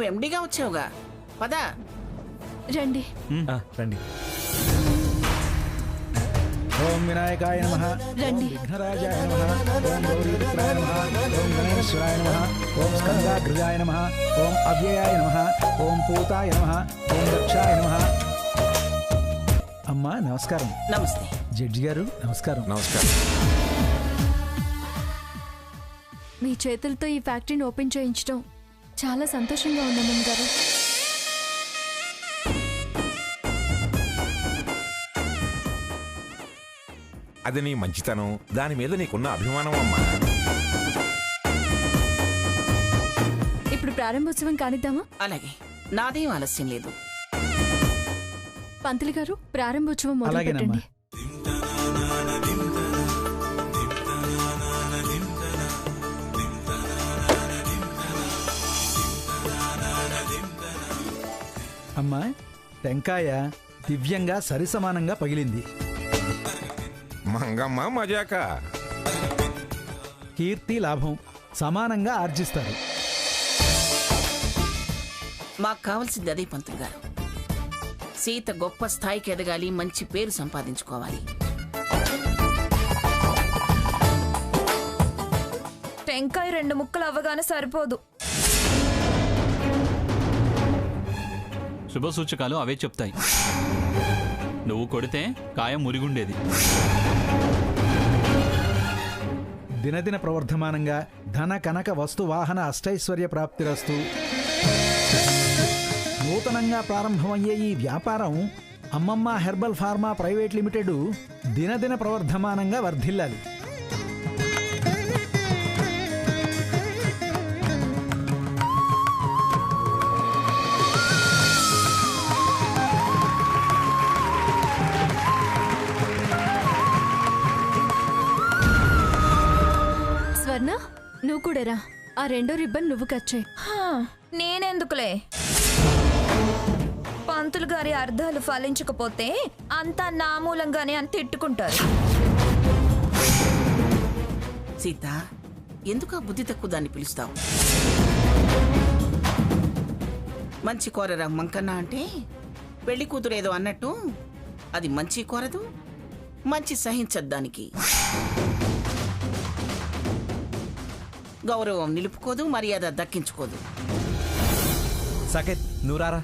ఎండిగా వచ్చావుగా, పదా రండి. రండి. ఓం వినాయకాయ నమః, ఓం విఘ్నరాజాయ నమః, ఓం గౌరీపుత్రాయ నమః, ఓం గణేశ్వరాయ నమః, ఓం స్కందాగ్రజాయ నమః, ఓం అవ్యయాయ నమః, ఓం పూతాయ నమః, ఓం దక్షాయ నమః. అమ్మా నమస్కారం. నమస్తే. జడ్జి గారు నమస్కారం. నమస్కారం. మీ చేతులతో ఈ ఫ్యాక్టరీని ఓపెన్ చేయించడం చాలా సంతోషంగా ఉంది అమ్మమ్మ గారు. అది నీ మంచితనం, దాని మీద నీకున్న అభిమానం అమ్మా. ఇప్పుడు ప్రారంభోత్సవం కానిద్దామా? అలాగే, నాదేం ఆలస్యం లేదు. పంతులు గారు ప్రారంభోత్సవం మొదలు పెట్టండి. అమ్మా టెంకాయ దివ్యంగా సరిసమానంగా పగిలింది. మంగమ్మ మజాక. కీర్తి లాభం సమానంగా ఆర్జిస్తారు. మాకు కావాల్సింది అదే పంతులు గారు. సీత గొప్ప స్థాయికి ఎదగాలి, మంచి పేరు సంపాదించుకోవాలి. టెంకాయ 2 ముక్కలు అవ్వగానే సరిపోదు. శుభసూచకాలు అవే చెప్తాయి. నువ్వు కొడితే కాయ మురిగుండేది. దినదిన ప్రవర్ధమానంగా ధన కనక వస్తు వాహన అష్టైశ్వర్య ప్రాప్తిరస్తు. నూతనంగా ప్రారంభమయ్యే ఈ వ్యాపారం అమ్మమ్మ హెర్బల్ ఫార్మా ప్రైవేట్ లిమిటెడ్ దినదిన ప్రవర్ధమానంగా వర్ధిల్లాలి. స్వర్ణ, నువ్వు కూడా రా. ఆ 2వ రిబ్బన్ నువ్వు కచ్చాయి. నేనెందుకులే. పంతులు గారి అర్థాలు ఫలించకపోతే అంతా నా మూలంగానే అని తిట్టుకుంటారు. సీత, ఎందుకు ఆ బుద్ధి తక్కువ దాన్ని పిలుస్తావు? మంచి కోరరా మంకన్నా అంటే పెళ్లి కూతురేదో అన్నట్టు అది మంచి కోరదు, మంచి సహించదు. దానికి గౌరవం నిలుపుకోదు, మర్యాద దక్కించుకోదు. సకేత్ నూరారా.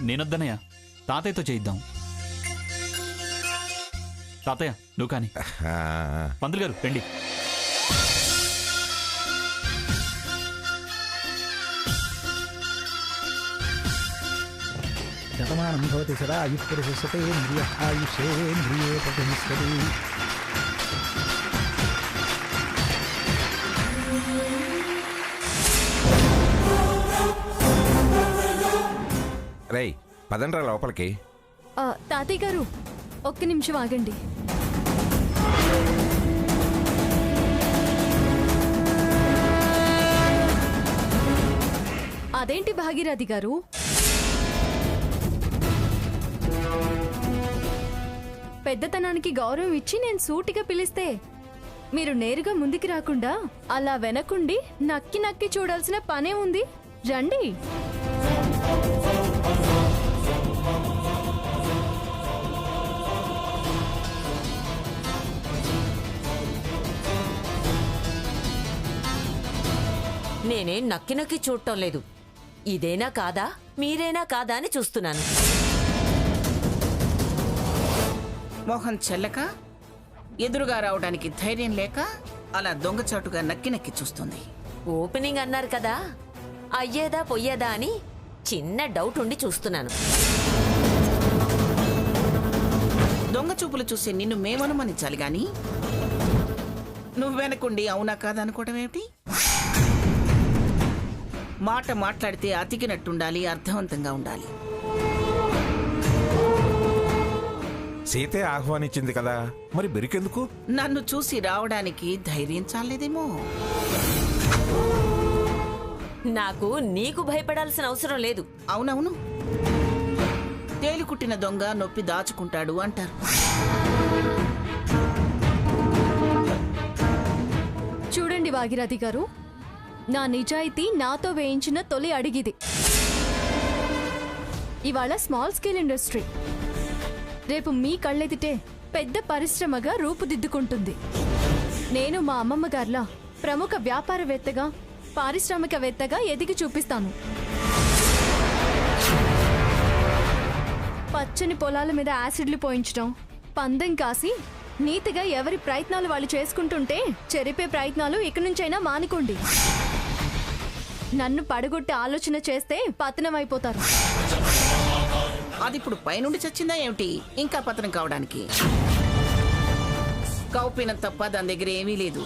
నేనొద్దనయ్య, తాతయ్యతో చేయిద్దాం. తాతయ్య నువ్వు కానీ. పంతులు గారు రండి. శతమానం భవతి సదా ఆయుష్పురుషతే ఇంద్రియ ఆయుషేంద్రియే ప్రతిష్టతి. రేయ్ పదండ్రా లోపలికి. తాతయ్య గారు ఒక్క నిమిషం ఆగండి. అదేంటి భాగీరథి గారు, పెద్దతనానికి గౌరవం ఇచ్చి నేను సూటిగా పిలిస్తే మీరు నేరుగా ముందుకి రాకుండా అలా వెనకుండి నక్కి నక్కి చూడాల్సిన పనే ఉంది. రండి. నేనేం నక్కి నక్కి చూడటం లేదు. ఇదేనా కాదా, మీరేనా కాదా అని చూస్తున్నాను. మోహన్ చెల్లక ఎదురుగా రావడానికి ధైర్యం లేక అలా దొంగచాటుగా నక్కి నక్కి చూస్తుంది. ఓపెనింగ్ అన్నారు కదా, అయ్యేదా పొయ్యేదా అని చిన్న డౌట్ ఉండి చూస్తున్నాను. దొంగ చూపులు చూసి నిన్ను మేమనుమానించాలి గాని నువ్వెనకుండి అవునా కాదా అనుకోవటం ఏమిటి? మాట మాట్లాడితే అతికినట్టుండాలి, అర్థవంతంగా ఉండాలి. సీతే ఆహ్వానించింది కదా, మరి బెరికెందుకు? నన్ను చూసి రావడానికి ధైర్యం చాలేదేమో. నాకు నీకు భయపడాల్సిన అవసరం లేదు. అవునవును, తేలికుట్టిన దొంగ నొప్పి దాచుకుంటాడు అంటారు. చూడండి భాగీరథి గారు, నా నిజాయితీ నాతో వేయించిన తొలి అడిగిది. ఇవాళ స్మాల్ స్కేల్ ఇండస్ట్రీ, రేపు మీ కళ్ళెదిటే పెద్ద పరిశ్రమగా రూపుదిద్దుకుంటుంది. నేను మా అమ్మమ్మ గారిలా ప్రముఖ వ్యాపారవేత్తగా, పారిశ్రామికవేత్తగా ఎదిగి చూపిస్తాను. పచ్చని పొలాల మీద యాసిడ్లు పోయించడం, పందెం కాసి నీతిగా ఎవరి ప్రయత్నాలు వాళ్ళు చేసుకుంటుంటే చెరిపే ప్రయత్నాలు ఇక నుంచైనా మానుకోండి. నన్ను పడగొట్టే ఆలోచన చేస్తే పతనం అయిపోతారు. అది ఇప్పుడు పైనుండి చచ్చిందా ఏమిటి ఇంకా పతనం కావడానికి? కౌపిన తప్ప దాని దగ్గర ఏమీ లేదు.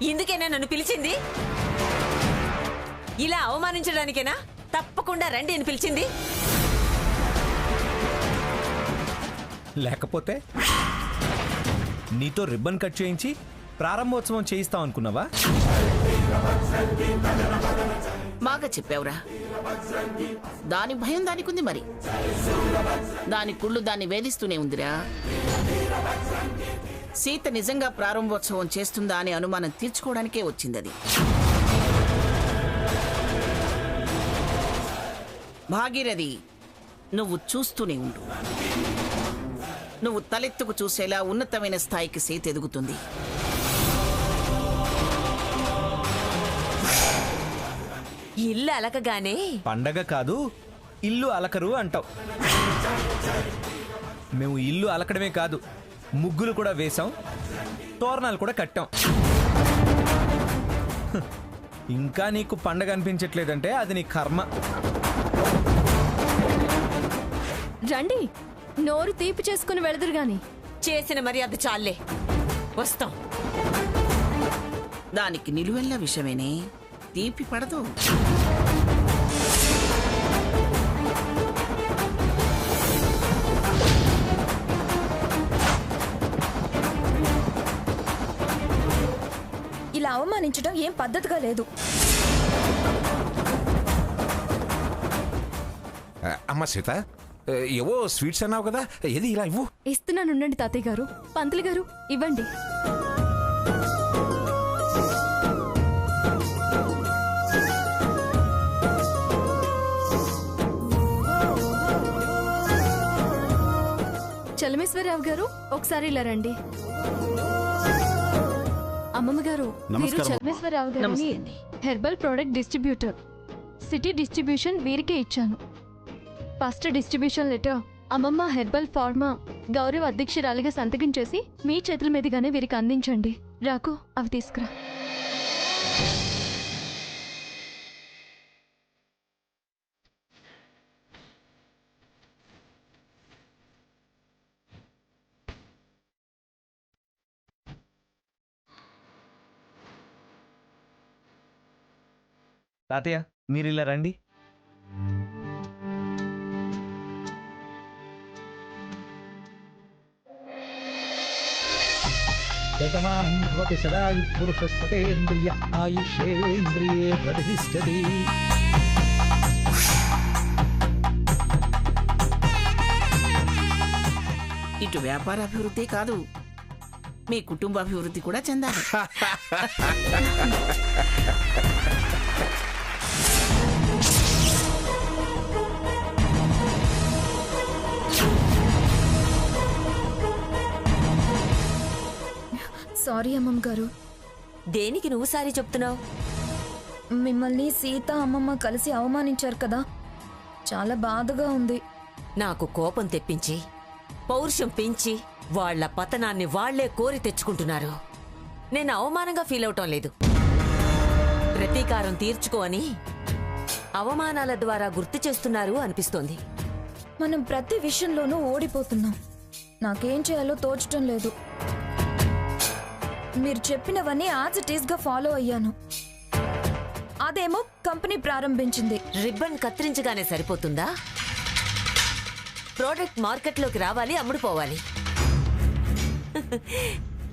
ఇందుకేనా నన్ను పిలిచింది? ఇలా అవమానించడానికేనా? తప్పకుండా రండి అని పిలిచింది. లేకపోతే నీతో రిబ్బన్ కట్ చేయించి ప్రారంభోత్సవం చేయిస్తాం అనుకున్నావా? బాగా చెప్పావురా. దాని భయం దానికి ఉంది, మరి దాని కుళ్ళు దాన్ని వేధిస్తూనే ఉందిరా. సీత నిజంగా ప్రారంభోత్సవం చేస్తుందా అనే అనుమానం తీర్చుకోవడానికే వచ్చింది అది. భాగీరథి, నువ్వు చూస్తూనే ఉండు. నువ్వు తలెత్తుకు చూసేలా ఉన్నతమైన స్థాయికి సీత ఎదుగుతుంది. ఇల్లు అలకగానే పండగ కాదు ఇల్లు అలకరు అంటావు. మేము ఇల్లు అలకడమే కాదు, ముగ్గులు కూడా వేశాం, తోరణాలు కూడా కట్టాం. ఇంకా నీకు పండగ అనిపించట్లేదంటే అది నీ కర్మ. రండి, నోరు తీపి చేసుకుని వెళదురు గాని. చేసిన మర్యాద చాలే, వస్తాం. దానికి నిలువెల్ల విషమేనే, తీపి పడదు. ఇలా అవమానించడం ఏం పద్ధతిగా లేదు. అమ్మ సీత, ఏవో స్వీట్స్ అన్నావు కదా, ఏది ఇలా ఇవ్వు. ఇస్తున్నానుండండి తాతయ్య గారు. పంతులు గారు ఇవ్వండి. చలమేశ్వరరావు గారు ఒకసారి ఇలా రండి. అమ్మమ్మ గారు, మీరు చలమేశ్వరరావు గారిని herbal product distributor, city distribution వీరికే ఇచ్చాను. First distribution letter Ammamma herbal pharma గౌరవ అధ్యక్షురాలిగా సంతకం చేసి మీ చేతుల మీదుగానే వీరికి అందించండి. రాకు, అవి తీసుకురా. తాతయ్య మీరు ఇలా రండి. ఇటు వ్యాపార అభివృద్ధి కాదు, మీ కుటుంబ అభివృద్ధి కూడా చెందాలి. సారీ అమ్మమ్మ గారు. దేనికి నువ్వు సారీ చెప్తున్నావు? మిమ్మల్ని సీత అమ్మమ్మ కలిసి అవమానించారు కదా, చాలా బాధగా ఉంది. నాకు కోపం తెప్పించి పౌరుషం పెంచి వాళ్ల పతనాన్ని వాళ్లే కోరి తెచ్చుకుంటున్నారు. నేను అవమానంగా ఫీల్ అవటం లేదు. ప్రతీకారం తీర్చుకో అని అవమానాల ద్వారా గుర్తు చేస్తున్నారు అనిపిస్తోంది. మనం ప్రతి విషయంలోనూ ఓడిపోతున్నాం. నాకేం చేయాలో తోచటం లేదు. మీరు చెప్పినవన్నీ యాజ్ ఇట్ ఈస్ గా ఫాలో అయ్యాను. అదేమో కంపెనీ ప్రారంభించింది. రిబ్బన్ కత్తిరించగానే సరిపోతుందా? ప్రోడక్ట్ మార్కెట్లోకి రావాలి, అమ్ముడుపోవాలి.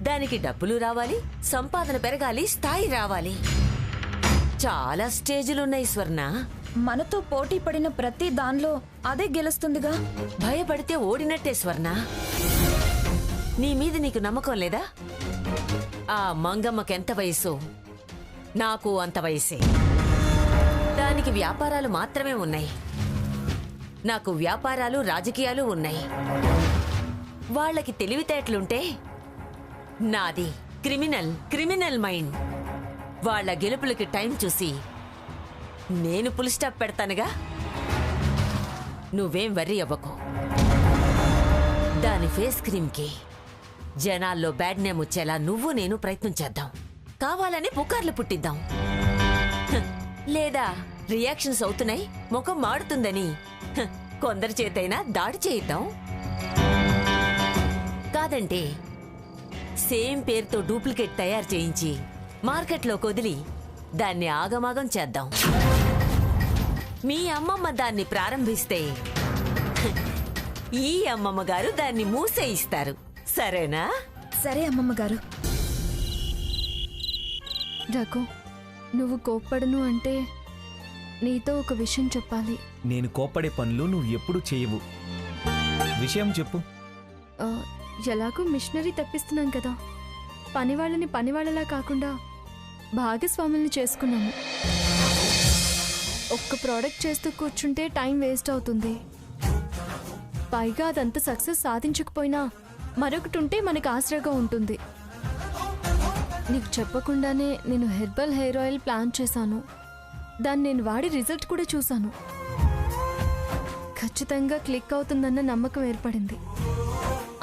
దానికి డబ్బులు రావాలి, సంపాదన పెరగాలి, స్థాయి రావాలి. చాలా స్టేజులున్నాయి స్వర్ణ. మనతో పోటీ పడిన ప్రతి దానిలో అదే గెలుస్తుందిగా. భయపడితే ఓడినట్టే స్వర్ణ. నీ మీద నీకు నమ్మకం లేదా? ఆ మంగమ్మకెంత వయసు, నాకు అంత వయసే. దాని దానికి వ్యాపారాలు మాత్రమే ఉన్నాయి. నాకు వ్యాపారాలు రాజకీయాలు ఉన్నాయి. వాళ్ళకి తెలివితేటలుంటే నాది క్రిమినల్ మైండ్. వాళ్ళ గెలుపులకి టైం చూసి నేను ఫుల్ స్టాప్ పెడతానుగా. నువ్వేం వర్రీ అవ్వకు. దాని ఫేస్ క్రీమ్కి జనాల్లో బ్యాడ్ నేమ్ వచ్చేలా నువ్వు నేను ప్రయత్నం చేద్దాం. కావాలని పుకార్లు పుట్టిద్దాం. లేదా రియాక్షన్స్ అవుతున్నాయి, ముఖం మాడుతుందని కొందరి చేతైనా దాడి చేయిద్దాం. కాదంటే సేమ్ పేరుతో డూప్లికేట్ తయారు చేయించి మార్కెట్లోకి వదిలి దాన్ని ఆగమాగం చేద్దాం. మీ అమ్మమ్మ దాన్ని ప్రారంభిస్తే ఈ అమ్మమ్మ గారు దాన్ని మూసేయిస్తారు. సరేనా? సరే అమ్మమ్మ గారు. రఘు, నువ్వు కోప్పడను అంటే నీతో ఒక విషయం చెప్పాలి. నేను కోప్పడే పనులు నువ్వు ఎప్పుడు చేయవు. విషయం చెప్పు. ఎలాగో మిషనరీ తెప్పిస్తున్నాం కదా, పనివాళ్ళని పనివాళ్ళలా కాకుండా భాగస్వాముల్ని చేసుకున్నాము. ఒక్క ప్రోడక్ట్ చేస్తూ కూర్చుంటే టైం వేస్ట్ అవుతుంది. పైగా అదంతా సక్సెస్ సాధించకపోయినా మరొకటి ఉంటే మనకు ఆసరాగా ఉంటుంది. నీకు చెప్పకుండానే నేను హెర్బల్ హెయిర్ ఆయిల్ ప్లాన్ చేశాను. దాన్ని నేను వాడి రిజల్ట్ కూడా చూశాను. ఖచ్చితంగా క్లిక్ అవుతుందన్న నమ్మకం ఏర్పడింది.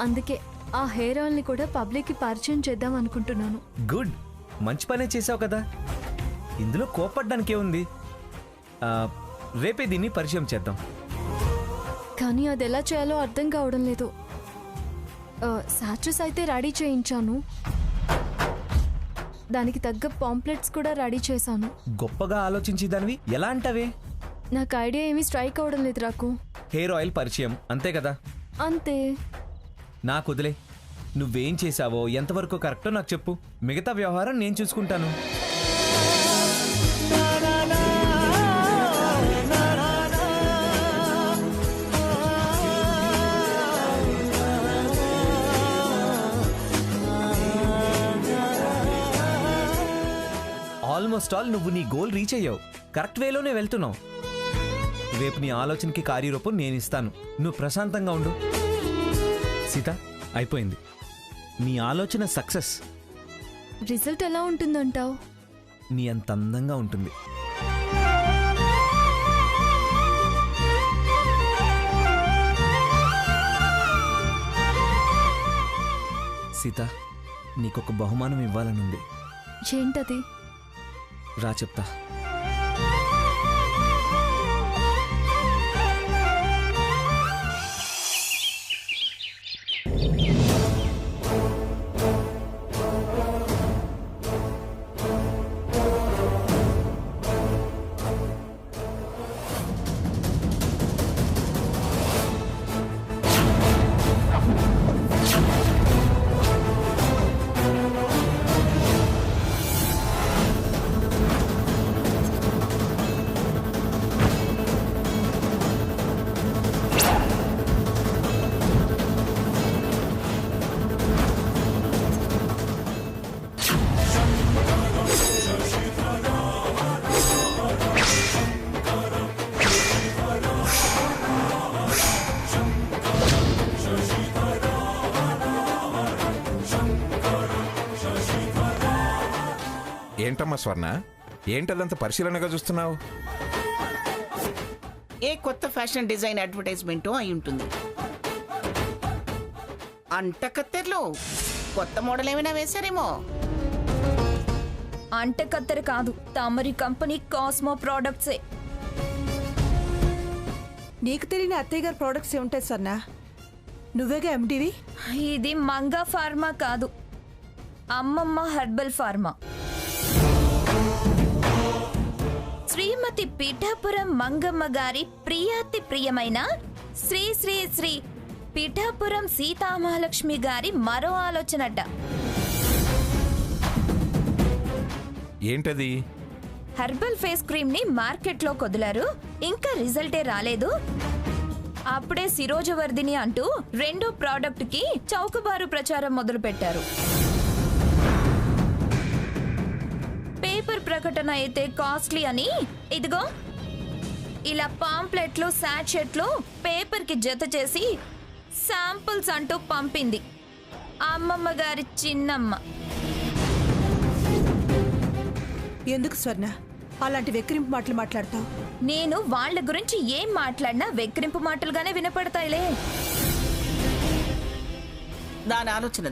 అందుకే ఆ హెయిర్ ఆయిల్ని కూడా పబ్లిక్కి పరిచయం చేద్దాం అనుకుంటున్నాను. గుడ్, మంచి పనే చేసావు కదా. ఇందులో కోపడ్డానికే ఉంది. రేపే దీన్ని పరిచయం చేద్దాం. కానీ అది ఎలా చేయాలో అర్థం కావడం లేదు. సాచెస్ అయితే రెడీ చేయించాను. దానికి తగ్గ పాంప్లెట్స్ కూడా రెడీ చేశాను. గొప్పగా ఆలోచించి దానివి ఎలా అంటావే? నాకు ఐడియా ఏమీ స్ట్రైక్ అవడం లేదు రాకు. హెయిర్ ఆయిల్ పరిచయం అంతే కదా? అంతే. నాకు వదిలే. నువ్వేం చేసావో ఎంతవరకు కరెక్టో నాకు చెప్పు. మిగతా వ్యవహారం నేను చూసుకుంటాను. ఆల్మోస్ట్ ఆల్ నువ్వు నీ గోల్ రీచ్ అయ్యావు. కరెక్ట్ వేలోనే వెళ్తున్నావు. రేపు నీ ఆలోచనకి కార్యరూపం నేను ఇస్తాను. నువ్వు ప్రశాంతంగా ఉండు. సీత, అయిపోయింది. నీ ఆలోచన సక్సెస్. రిజల్ట్ ఎలా ఉంటుందంటావు? నీ అంత అందంగా ఉంటుంది. సీత, నీకొక బహుమానం ఇవ్వాలనుంది. ఏంటది? రా చెప్తా. ఏంటమ్మా స్వర్ణ, ఏంటదంత పరిశీలనగా చూస్తున్నావు? ఏ కొత్త ఫ్యాషన్ డిజైన్ అడ్వర్టైజ్మెంటో అయి ఉంటుంది. అంటకత్తెర్లు కొత్త మోడల్ ఏమైనా వేశారేమో. అంటకత్తెర కాదు, తమరి కంపెనీ కాస్మో ప్రోడక్ట్సే. నీకు తెలియని అత్తయ్య గారి ప్రోడక్ట్స్ ఏముంటాయి సన్నా? నువ్వేగా ఎండివి. ఇది మంగా ఫార్మా కాదు, అమ్మమ్మ హెర్బల్ ఫార్మా. శ్రీమతి పిఠాపురం మంగమ్మ గారి ప్రియాతి ప్రియమైన శ్రీ శ్రీ శ్రీ పిఠాపురం సీతామహాలక్ష్మి గారి మరో ఆలోచనట. ఏంటది? హెర్బల్ ఫేస్ క్రీమ్ ని మార్కెట్ లో కొదిలారు, ఇంకా రిజల్టే రాలేదు. అప్పుడే శిరోజవర్ధిని అంటూ రెండో ప్రోడక్ట్ కి చౌకబారు ప్రచారం మొదలు పెట్టారు. పేపర్ ప్రకటన అయితే కాస్ట్లీ అని ఇదిగో ఇలా పాంప్లెట్లు శాచెట్లు పేపర్కి జత చేసి శాంపుల్స్ అంటూ పంపింది అమ్మమ్మ గారి చిన్నమ్మ. ఎందుకు స్వర్ణ అలాంటి వెక్కిరింపు మాటలు మాట్లాడతావు? నేను వాళ్ళ గురించి ఏం మాట్లాడినా వెక్కిరింపు మాటలుగానే వినపడతాయిలే. దాని ఆలోచన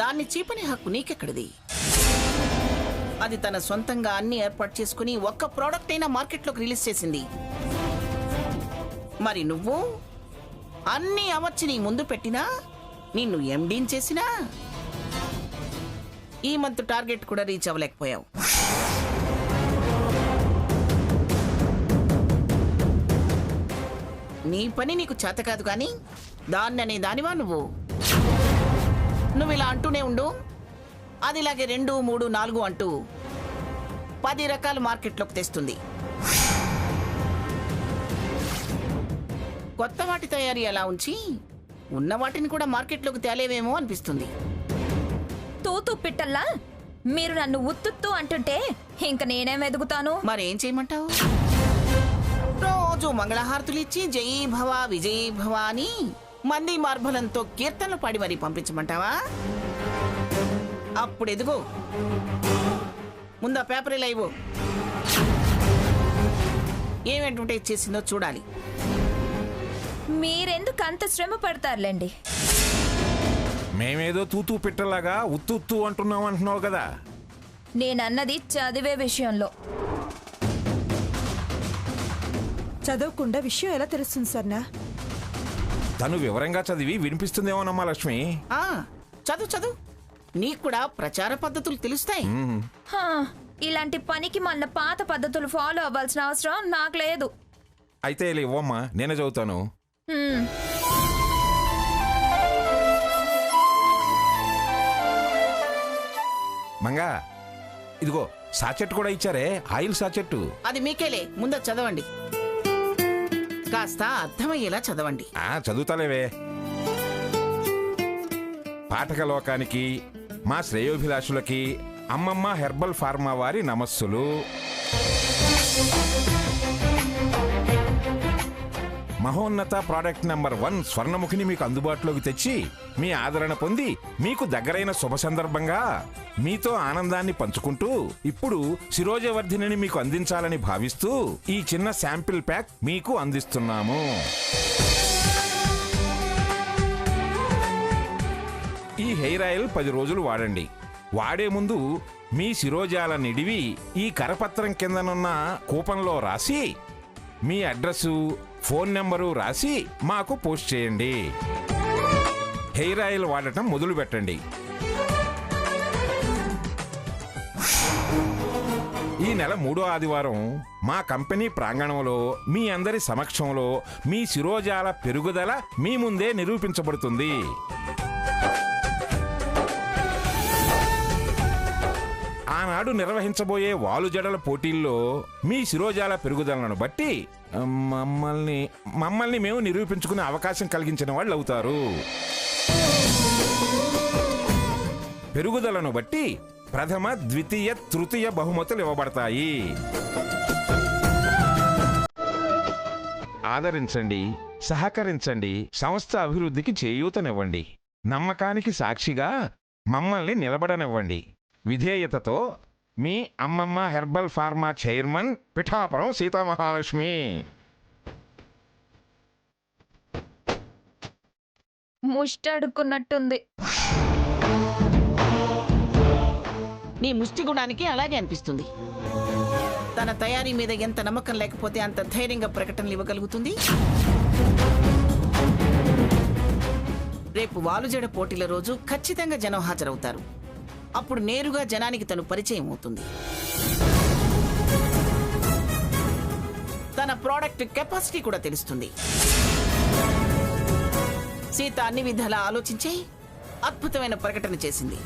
దాన్ని చీపనే హక్కు నీకెక్కడిది? అది తన సొంతంగా అన్ని ఏర్పాటు చేసుకుని ఒక్క ప్రోడక్ట్ అయినా మార్కెట్లోకి రిలీజ్ చేసింది. మరి నువ్వు అన్ని అమర్చి నీ ముందు పెట్టినా, నిన్ను ఎండీని చేసినా ఈ మంత్ టార్గెట్ కూడా రీచ్ అవ్వలేకపోయావు. నీ పని నీకు చేత కాదు కానీ దాన్ననే దానివా నువ్వు ఇలా అంటూనే ఉండు. అది ఇలాగే 2, 3, 4 అంటూ 10 రకాల మార్కెట్లోకి తెస్తుంది. కొత్త వాటి తయారీ అలా ఉంచి ఉన్న వాటిని కూడా మార్కెట్లోకి తేలేవేమో అనిపిస్తుంది. తూతూ పిట్టల్లా మీరు నన్ను ఉత్తుత్తు అంటుంటే ఇంక నేనేం ఎదుగుతాను? మరేం చేయమంటావు? రోజు మంగళహారతులు ఇచ్చి జై భవ విజయీ భవ అని మంది మార్బలంతో కీర్తనలు పాడి మరీ పంపించమంటావా? అప్పుడు ఎదుగో. ముందా పేపర్ ఇలా ఇవ్వు. ఏం అడ్వర్టైజ్ చేసిందో చూడాలి. మీరెందుకు అంత శ్రమ పడతారులేండి. మేమేదో తూతూ పిట్టలాగా ఉత్తు అంటున్నావు కదా. నేనన్నది చదివే విషయంలో. చదవకుండా విషయం ఎలా తెలుస్తుంది స్వర్ణ? తను వివరంగా చదివి వినిపిస్తుందేమోనమ్మా లక్ష్మి. చదువు నీకు కూడా ప్రచార పద్ధతులు తెలుస్తాయి. హా, ఇలాంటి పనికి మన పాత పద్ధతులు ఫాలో అవ్వాల్సిన అవసరం నాకు లేదు. అయితే ఇలా ఇవ్వమ్మా, నేనే చదువుతాను. మంగా, ఇదిగో సాచెట్ కూడా ఇచ్చారే, ఆయిల్ సాచెట్టు. అది మీకేలే, ముందు చదవండి. కాస్త అర్థమయ్యేలా చదవండి. చదువుతాలేవే. పాఠక లోకానికి, మా శ్రేయోభిలాషులకి అమ్మమ్మ హెర్బల్ ఫార్మా వారి నమస్సులు. మహోన్నత ప్రోడక్ట్ నెంబర్ 1 స్వర్ణముఖిని మీకు అందుబాటులోకి తెచ్చి మీ ఆదరణ పొంది మీకు దగ్గరైన శుభ సందర్భంగా మీతో ఆనందాన్ని పంచుకుంటూ ఇప్పుడు శిరోజవర్ధిని మీకు అందించాలని భావిస్తూ ఈ చిన్న శాంపిల్ ప్యాక్ మీకు అందిస్తున్నాము. ఈ హెయిర్ ఆయిల్ 10 రోజులు వాడండి. వాడే ముందు మీ శిరోజాల నిడివి ఈ కరపత్రం కిందనున్న కూపంలో రాసి మీ అడ్రస్సు, ఫోన్ నెంబరు రాసి మాకు పోస్ట్ చేయండి. హెయిర్ ఆయిల్ వాడటం మొదలు పెట్టండి. ఈ నెల 3వ ఆదివారం మా కంపెనీ ప్రాంగణంలో మీ అందరి సమక్షంలో మీ శిరోజాల పెరుగుదల మీ ముందే నిరూపించబడుతుంది. ఆనాడు నిర్వహించబోయే వాలుజడల పోటీల్లో మీ శిరోజాల పెరుగుదలను బట్టి మమ్మల్ని మేము నిరూపించుకునే అవకాశం కలిగించిన వాళ్ళు అవుతారు. పెరుగుదలను బట్టి ప్రథమ, ద్వితీయ, తృతీయ బహుమతులు ఇవ్వబడతాయి. ఆదరించండి, సహకరించండి, సంస్థ అభివృద్ధికి చేయూతనివ్వండి, నమ్మకానికి సాక్షిగా మమ్మల్ని నిలబడనివ్వండి. విధేయతతో మీ Ammamma herbal pharma chairman Pithapuram Seethamahalakshmi. ముష్టడుకున్నట్టుంది. నీ ముష్టి గుణానికి అలాగే అనిపిస్తుంది. తన తయారీ మీద ఎంత నమ్మకం లేకపోతే అంత ధైర్యంగా ప్రకటనలు ఇవ్వగలుగుతుంది. రేపు వాలుజడ పోటీల రోజు ఖచ్చితంగా జనం హాజరవుతారు. అప్పుడు నేరుగా జనానికి తను పరిచయం అవుతుంది. తన ప్రోడక్ట్ కెపాసిటీ కూడా తెలుస్తుంది. సీత అన్ని విధాలా ఆలోచించి అద్భుతమైన ప్రకటన చేసింది.